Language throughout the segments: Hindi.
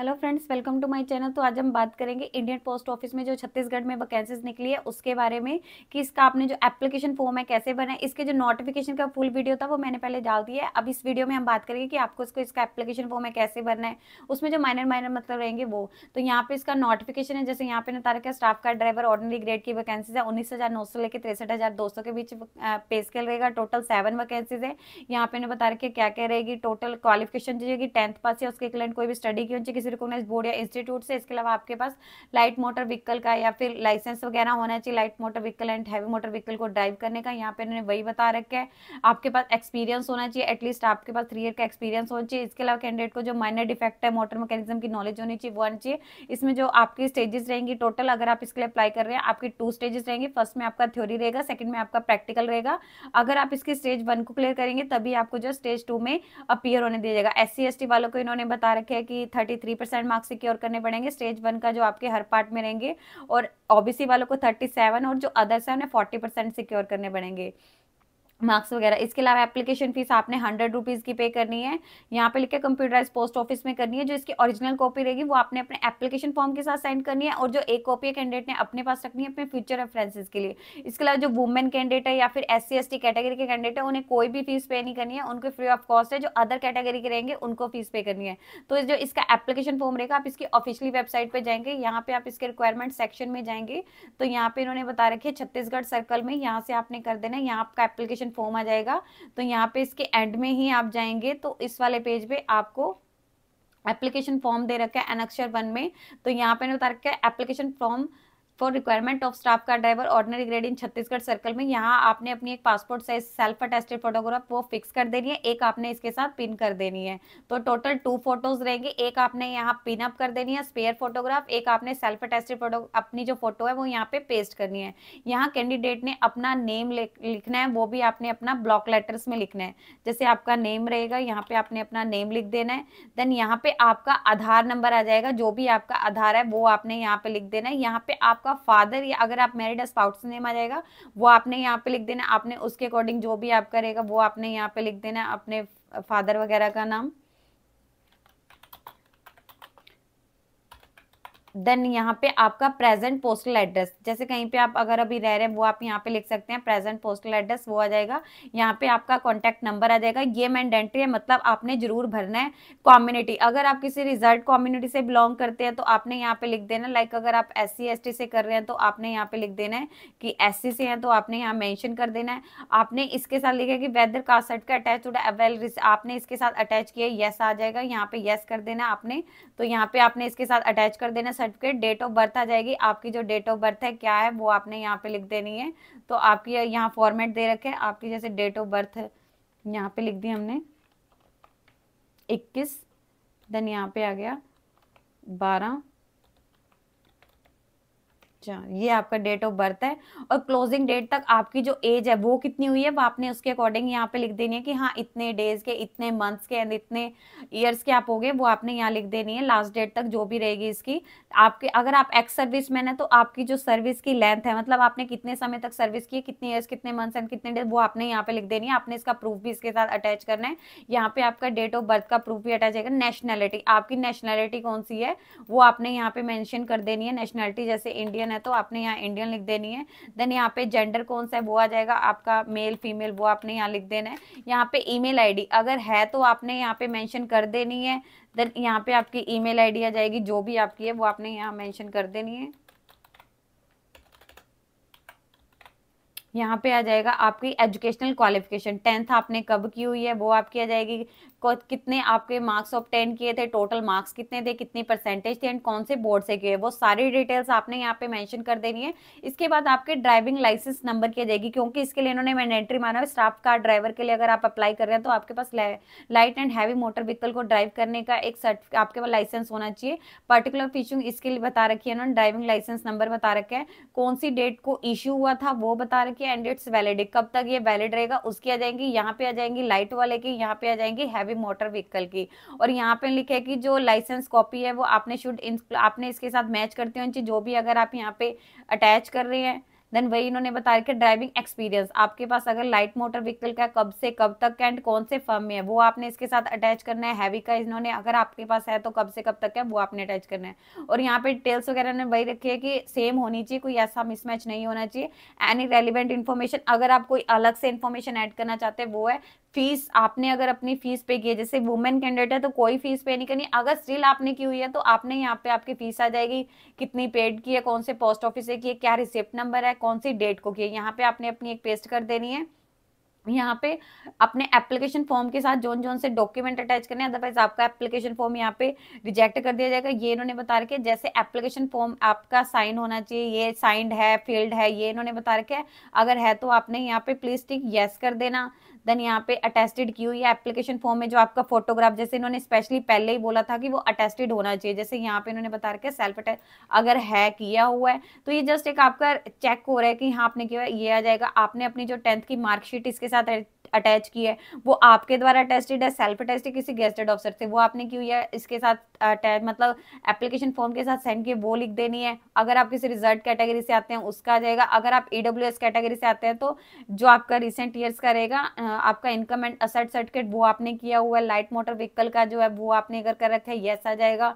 Hello friends, welcome to my channel. तो आज हम बात करेंगे इंडियन पोस्ट ऑफिस में जो छत्तीसगढ़ में वैकेंसीज निकली है उसके बारे में कि इसका आपने जो एप्लीकेशन फॉर्म है कैसे बना है। इसके जो नोटिफिकेशन का फुल वीडियो था वो मैंने पहले डाल दिया है। अब इस वीडियो में हम बात करेंगे कि आपको इसका एप्लीकेशन फॉर्म है कैसे भरना है, उसमें जो माइनर माइनर मतलब रहेंगे वो। तो यहाँ पे इसका नोटिफिकेशन है, जैसे यहाँ पे बता रखा है स्टाफ का ड्राइवर ऑर्डिनरी ग्रेड की वैकेंसीज है 19,900 लेकर 63,200 के बीच पे स्केल रहेगा। टोटल 7 वैकेंसीज है। यहाँ पे बता रखे क्या क्या रहेगी। टोटल क्वालिफिकेशन जो है 10th पास या उसके इक्विवेलेंट कोई भी स्टडी की होनी किसी रिकॉग्नाइज्ड बोर्ड या इंस्टीट्यूट से। इसके अलावा आपके पास लाइट मोटर व्हीकल का या फिर लाइसेंस वगैरह होना चाहिए, light motor vehicle and heavy motor vehicle को ड्राइव करने का। यहाँ पे इन्होंने वही बता रखा है। आपके पास एक्सपीरियंस होना चाहिए, एटलीस्ट आपके पास 3 ईयर का एक्सपीरियंस होना चाहिए। इसके अलावा कैंडिडेट को जो माइनर डिफेक्ट है मोटर मैकेनिज्म की नॉलेज होनी चाहिए वो आनी चाहिए। इसमें जो आपकी स्टेजेस रहेंगी टोटल, अगर आप इसके लिए अप्लाई कर रहे हैं आपकी 2 स्टेजेस रहेंगी। फर्स्ट में आपका थ्योरी रहेगा, सेकंड में आपका प्रैक्टिकल रहेगा। अगर आप इसकी स्टेज 1 को क्लियर करेंगे तभी आपको जो स्टेज 2 में अपीयर होने दिया जाएगा। SC ST वालों को इन्होंने बता रखे है कि 33% मार्क्स सिक्योर करने पड़ेंगे स्टेज 1 का, जो आपके हर पार्ट में रहेंगे। और OBC वालों को 37 और जो अदर्स है उन्हें 40% सिक्योर करने पड़ेंगे मार्क्स वगैरह। इसके अलावा एप्लीकेशन फीस आपने 100 रुपीज़ की पे करनी है। यहाँ पे लिखे कंप्यूटराइज पोस्ट ऑफिस में करनी है। जो इसकी ओरिजिनल कॉपी रहेगी वो आपने अपने एप्लीकेशन फॉर्म के साथ सेंड करनी है, और जो एक कॉपी कैंडिडेट ने अपने पास रखनी है अपने फ्यूचर रेफरेंसेस के लिए। इसके अलावा जो वुमेन कैंडिडेट है या फिर SC ST कैटेगरी के कैंडिडेट है उन्हें कोई भी फीस पे नहीं करनी है, उनको फ्री ऑफ कॉस्ट है। जो अदर कैटेगरी के रहेंगे उनको फीस पे करनी है। तो जो इसका एप्लीकेशन फॉर्म रहेगा आप इसकी ऑफिशियली वेबसाइट पर जाएंगे, यहाँ पे आप इसके रिक्वायरमेंट सेक्शन में जाएंगे तो यहाँ पे इन्होंने बता रखे छत्तीसगढ़ सर्कल में, यहाँ से आपने कर देना है। यहाँ आपका एप्लीकेशन फॉर्म आ जाएगा। तो यहाँ पे इसके एंड में ही आप जाएंगे तो इस वाले पेज पे आपको एप्लीकेशन फॉर्म दे रखा है अनक्षर 1 में। तो यहाँ पे बता रखा है application form for requirement of staff का driver ordinary grade in Chhattisgarh circle में। यहाँ आपने अपनी एक passport size self attested photograph वो फिक्स कर देनी है, एक आपने इसके साथ पिन कर देनी है। तो टोटल 2 फोटोज रहेंगे, एक आपने यहाँ पिन अप कर देनी है स्पेयर फोटोग्राफ, एक आपने सेल्फ अटेस्टेड फोटो अपनी जो फोटो है वो यहाँ पे पेस्ट करनी है। यहाँ कैंडिडेट ने अपना नेम लिखना है, वो भी आपने अपना ब्लॉक लेटर्स में लिखना है। जैसे आपका नेम रहेगा यहाँ पे आपने अपना नेम लिख देना है। देन यहाँ पे आपका आधार नंबर आ जाएगा, जो भी आपका आधार है वो आपने यहाँ पे लिख देना है। यहाँ पे आपका फादर या अगर आप मैरिड स्पाउस नेम आ जाएगा वो आपने यहाँ पे लिख देना। आपने उसके अकॉर्डिंग जो भी आपका रहेगा वो आपने यहाँ पे लिख देना अपने फादर वगैरह का नाम। देन यहाँ पे आपका प्रेजेंट पोस्टल एड्रेस, जैसे कहीं पे आप अगर अभी रह रहे हैं वो आप यहाँ पे लिख सकते हैं प्रेजेंट पोस्टल एड्रेस, वो आ जाएगा। यहाँ पे आपका कॉन्टैक्ट नंबर आ जाएगा। ये मैंडेटरी है, मतलब आपने जरूर भरना है। कम्युनिटी, अगर आप किसी रिजर्व कम्युनिटी से बिलोंग करते हैं तो आपने यहाँ पे लिख देना। लाइक अगर आप SC ST से कर रहे हैं तो आपने यहाँ पे लिख देना है कि SC से हैं तो आपने यहाँ मेंशन कर देना है। आपने इसके साथ लिखा कि whether caste certificate attach to well, आपने इसके साथ अटैच किया, यस आ जाएगा। यहाँ पे यस कर देना आपने। तो यहाँ पे आपने इसके साथ अटैच कर देना सर्टिफिकेट। डेट ऑफ बर्थ आ जाएगी, आपकी जो डेट ऑफ बर्थ है क्या है वो आपने यहाँ पे लिख देनी है। तो आपकी यहाँ फॉर्मेट दे रखे हैं आपकी, जैसे डेट ऑफ बर्थ है यहाँ पे लिख दी हमने 21, देन यहाँ पे आ गया 12, ये आपका डेट ऑफ बर्थ है। और क्लोजिंग डेट तक आपकी जो एज है वो कितनी हुई है वो आपने उसके अकॉर्डिंग यहाँ पे लिख देनी है कि हाँ इतने डेज के, इतने मंथ्स के एंड इतने ईयर्स के आप हो गए, वो आपने यहाँ लिख देनी है। लास्ट डेट तक जो भी रहेगी इसकी आपके, अगर आप एक्स सर्विस मैन है तो आपकी जो सर्विस की लेंथ है, मतलब आपने कितने समय तक सर्विस की, कितने ईयर्स, कितने मंथ्स एंड कितने डेज, वो आपने यहाँ पे लिख देनी है। आपने इसका प्रूफ भी इसके साथ अटैच करना है। यहाँ पे आपका डेट ऑफ बर्थ का प्रूफ भी अटैच है। नेशनैलिटी, आपकी नेशनैलिटी कौन सी है वो आपने यहाँ पे मेंशन कर देनी है। नेशनैलिटी जैसे इंडियन है तो आपने यहाँ इंडियन लिख देनी है। देन यहाँ पे जेंडर कौन सा है वो आ जाएगा आपका मेल फीमेल, वो आपने यहाँ लिख देना है। यहाँ पे ईमेल आईडी अगर है तो आपने यहाँ पे मेंशन कर देनी है। देन यहाँ पे आपकी ईमेल आईडी आ जाएगी, जो भी आपकी है वो आपने यहाँ मेंशन कर देनी है। यहाँ पे आ जाएगा आपकी एजुकेशनल क्वालिफिकेशन, 10th आपने कब की हुई है वो आपकी आ जाएगी। कितने आपके मार्क्स ऑब्टेन किए थे, टोटल मार्क्स कितने थे, कितनी परसेंटेज थे एंड कौन से बोर्ड से किए, वो सारी डिटेल्स आपने यहाँ पे मेंशन कर देनी है। इसके बाद आपके ड्राइविंग लाइसेंस नंबर की आ जाएगी, क्योंकि इसके लिए इन्होंने मैंडेटरी माना है स्टाफ कार ड्राइवर के लिए। अगर आप अप्लाई कर रहे हैं तो आपके पास light and heavy motor vehicle को ड्राइव करने का एक सर्टिफिकेट आपके पास लाइसेंस होना चाहिए। पर्टिकुलर फीचरिंग इसके लिए बता रखी है इन्होंने, ड्राइविंग लाइसेंस नंबर बता रखा है, कौन सी डेट को इश्यू हुआ था वो बता रखी है एंड इट्स वैलिड, कब तक ये वैलिड रहेगा उसकी आ जाएंगी। यहाँ पे आ जाएंगी लाइट वाले की, यहाँ पे आ जाएंगी हैवी मोटर व्हीकल की। और यहाँ पे लिखे है कि जो लाइसेंस कॉपी है वो आपने आपने इसके साथ मैच करते हो जो भी अगर आप यहाँ पे अटैच कर रहे हैं देन वही इन्होंने बता रखा है ड्राइविंग एक्सपीरियंस, आपके पास अगर लाइट मोटर व्हीकल का कब से कब तक एंड कौन से फर्म में है वो आपने इसके साथ अटैच करना है। हैवी का इन्होंने अगर आपके पास है तो कब से कब तक है वो आपने अटैच करना है। और यहाँ पे डिटेल्स वगैरह ने वही रखी है कि सेम होनी चाहिए, कोई ऐसा मिसमैच नहीं होना चाहिए। एनी रेलिवेंट इन्फॉर्मेशन, अगर आप कोई अलग से इन्फॉर्मेशन ऐड करना चाहते हैं वो है फीस, आपने अगर अपनी फीस पे की है, जैसे वुमेन कैंडिडेट है तो कोई फीस पे नहीं करनी, अगर स्टिल आपने की हुई है तो आपने यहाँ पे आपकी फीस आ जाएगी, कितनी पेड की है, कौन से पोस्ट ऑफिस से की है, क्या रिसिप्ट नंबर है, कौन सी डेट को की है, यहाँ पे आपने अपनी एक पेस्ट कर देनी है। यहाँ पे अपने एप्लीकेशन फॉर्म के साथ जोन जोन से डॉक्यूमेंट अटैच करने, अदरवाइज आपका एप्लीकेशन फॉर्म यहाँ पे रिजेक्ट कर दिया जाएगा। ये इन्होंने बता रखे जैसे एप्लीकेशन फॉर्म आपका साइन होना चाहिए, ये साइंड है, फील्ड है, ये इन्होंने बता रखे है। अगर है तो आपने यहाँ पे प्लीज टिक यस कर देना। देन यहाँ पे अटेस्टेड की हुई है एप्लीकेशन फॉर्म में जो आपका फोटोग्राफ, जैसे इन्होंने स्पेशली पहले ही बोला था कि वो अटेस्टेड होना चाहिए, जैसे यहाँ पे इन्होंने बता रखा है सेल्फ अटेस्ट, अगर है किया हुआ है तो ये जस्ट एक आपका चेक हो रहा है कि हाँ आपने किया है, ये आ जाएगा। आपने अपनी जो 10th की मार्कशीट इसके साथ अटैच की है वो आपके द्वारा अटेस्टेड है, सेल्फ अटेस्टेड किसी गेस्टेड ऑफिसर से, वो आपने की हुई है, इसके साथ अटैच मतलब एप्लीकेशन फॉर्म के साथ सेंड की वो लिख देनी है। अगर आप किसी रिजर्व कैटेगरी से आते हैं उसका आ जाएगा। अगर आप ईडब्ल्यूएस कैटेगरी से आते हैं तो जो आपका रिसेंट ईयर्स का रहेगा आपका इनकम एंड असेट सर्टिफिकेट वो आपने किया हुआ है। लाइट मोटर व्हीकल का जो है वो आपने अगर कर रखा है यस आ जाएगा।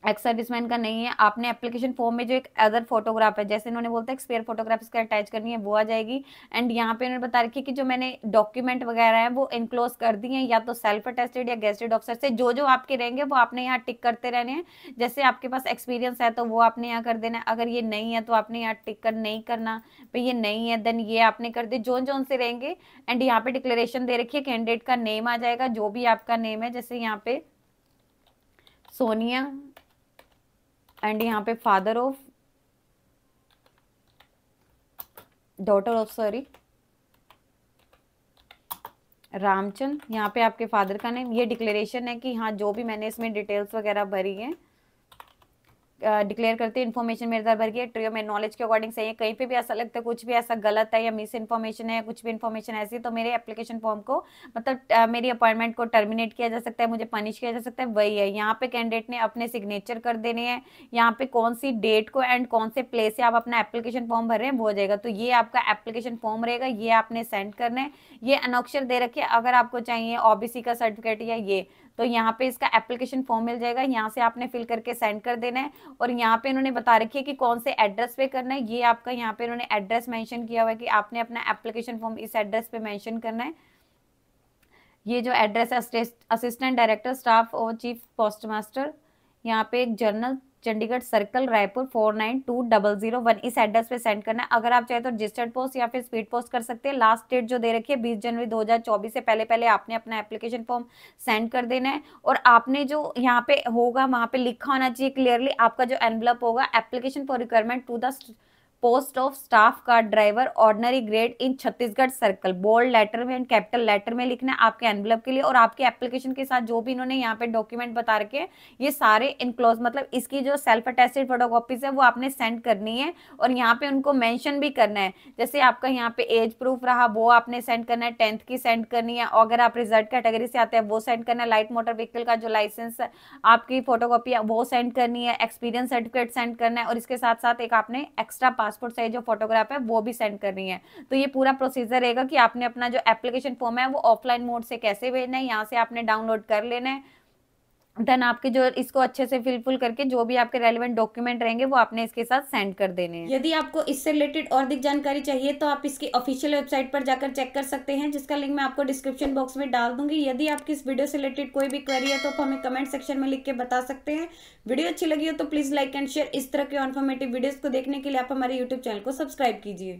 एक्स सर्विसमैन का नहीं है, आपने एप्लीकेशन फॉर्म में जो एक अदर फोटोग्राफ है, जैसे इन्होंने बोलता है एक्सपेयर फोटोग्राफ इसका अटैच करनी है वो आ जाएगी। एंड यहाँ पे इन्होंने बता रखी है कि जो मैंने डॉक्यूमेंट वगैरह है वो इनक्लोज कर दिए हैं, या तो सेल्फ अटेस्टेड या गेस्टेड ऑफिसर से, जो जो आपके रहेंगे वो आपने यहाँ टिक करते रहने हैं। जैसे आपके पास एक्सपीरियंस है तो वो आपने यहाँ कर देना है, अगर ये नहीं है तो आपने यहाँ टिक कर नहीं करना, भाई ये नहीं है देन ये आपने कर दिया, जोन जोन से रहेंगे। एंड यहाँ पे डिक्लेरेशन दे रखी है, कैंडिडेट का नेम आ जाएगा जो भी आपका नेम है, जैसे यहाँ पे सोनिया, एंड यहाँ पे father of, daughter of sorry Ramchand, यहाँ पे आपके फादर का नेम। ये डिक्लेरेशन है कि हाँ जो भी मैंने इसमें डिटेल्स वगैरह भरी है डिक्लेयर करते हैं, इन्फॉर्मेशन मेरे द्वारा भर गई ट्रियो में नॉलेज के अकॉर्डिंग सही है। कहीं पे भी ऐसा लगता है कुछ भी ऐसा गलत है या मिस इन्फॉर्मेशन है, कुछ भी इन्फॉर्मेशन ऐसी, तो मेरे एप्लीकेशन फॉर्म को मतलब मेरी अपॉइंटमेंट को टर्मिनेट किया जा सकता है, मुझे पनिश किया जा सकता है। वही है, यहाँ पे कैंडिडेट ने अपने सिग्नेचर कर देने हैं, यहाँ पे कौन सी डेट को एंड कौन से प्लेस से आप अपना एप्लीकेशन फॉर्म भर रहे हैं वो हो जाएगा। तो ये आपका एप्लीकेशन फॉर्म रहेगा, ये आपने सेंड करना है। ये अनॉक्शर दे रखे, अगर आपको चाहिए ओबीसी का सर्टिफिकेट या ये, तो यहाँ पे इसका एप्लीकेशन फॉर्म मिल जाएगा, यहाँ से आपने फिल करके सेंड कर देना है। और यहाँ पे इन्होंने बता रखी है कि कौन से एड्रेस पे करना है, ये आपका यहाँ पे इन्होंने एड्रेस मेंशन किया हुआ है कि आपने अपना एप्लीकेशन फॉर्म इस एड्रेस पे मेंशन करना है। ये जो एड्रेस है असिस्टेंट डायरेक्टर स्टाफ और चीफ पोस्ट मास्टर, यहाँ पे एक जर्नल चंडीगढ़ सर्कल रायपुर 492001, इस एड्रेस पे सेंड करना है। अगर आप चाहे तो रजिस्टर्ड पोस्ट या फिर स्पीड पोस्ट कर सकते हैं। लास्ट डेट जो दे रखी है 20 जनवरी 2024 से पहले पहले आपने अपना एप्लीकेशन फॉर्म सेंड कर देना है। और आपने जो यहाँ पे होगा वहां पे लिखा होना चाहिए क्लियरली, आपका जो एनवलप होगा application for requirement to the post of staff car driver ordinary grade in Chhattisgarh circle, bold letter में एंड कैपिटल लेटर में लिखना है आपके एनवलप के लिए। और आपके एप्लीकेशन के साथ जो भी इन्होंने यहाँ पे डॉक्यूमेंट बता रखे हैं ये सारे इनक्लोज, मतलब इसकी जो सेल्फ अटेस्टेड फोटोकॉपीज है वो आपने सेंड करनी है। और यहाँ पे उनको मेंशन भी करना है, जैसे आपका यहाँ पे एज प्रूफ रहा वो आपने सेंड करना है, 10th की सेंड करनी है, और अगर आप रिजर्व कैटेगरी से आते हैं वो सेंड करना है, लाइट मोटर व्हीकल का जो लाइसेंस आपकी फोटोकॉपी है वो सेंड करनी है, एक्सपीरियंस सर्टिफिकेट सेंड करना है, और इसके साथ साथ एक आपने एक्स्ट्रा पासपोर्ट साइज जो फोटोग्राफ है वो भी सेंड करनी है। तो ये पूरा प्रोसीजर रहेगा कि आपने अपना जो एप्लीकेशन फॉर्म है वो ऑफलाइन मोड से कैसे भेजना है, यहाँ से आपने डाउनलोड कर लेना है। देन आपके जो इसको अच्छे से फिल करके जो भी आपके रेलेवेंट डॉक्यूमेंट रहेंगे वो आपने इसके साथ सेंड कर देने हैं। यदि आपको इससे रिलेटेड और अधिक जानकारी चाहिए तो आप इसकी ऑफिशियल वेबसाइट पर जाकर चेक कर सकते हैं, जिसका लिंक मैं आपको डिस्क्रिप्शन बॉक्स में डाल दूंगी। यदि आपकी इस वीडियो से रिलेटेड कोई भी क्वेरी है तो आप हमें कमेंट सेक्शन में लिख के बता सकते हैं। वीडियो अच्छी लगी हो तो प्लीज लाइक एंड शेयर। इस तरह के इन्फॉर्मेटिव वीडियोस को देखने के लिए आप हमारे यूट्यूब चैनल को सब्सक्राइब कीजिए।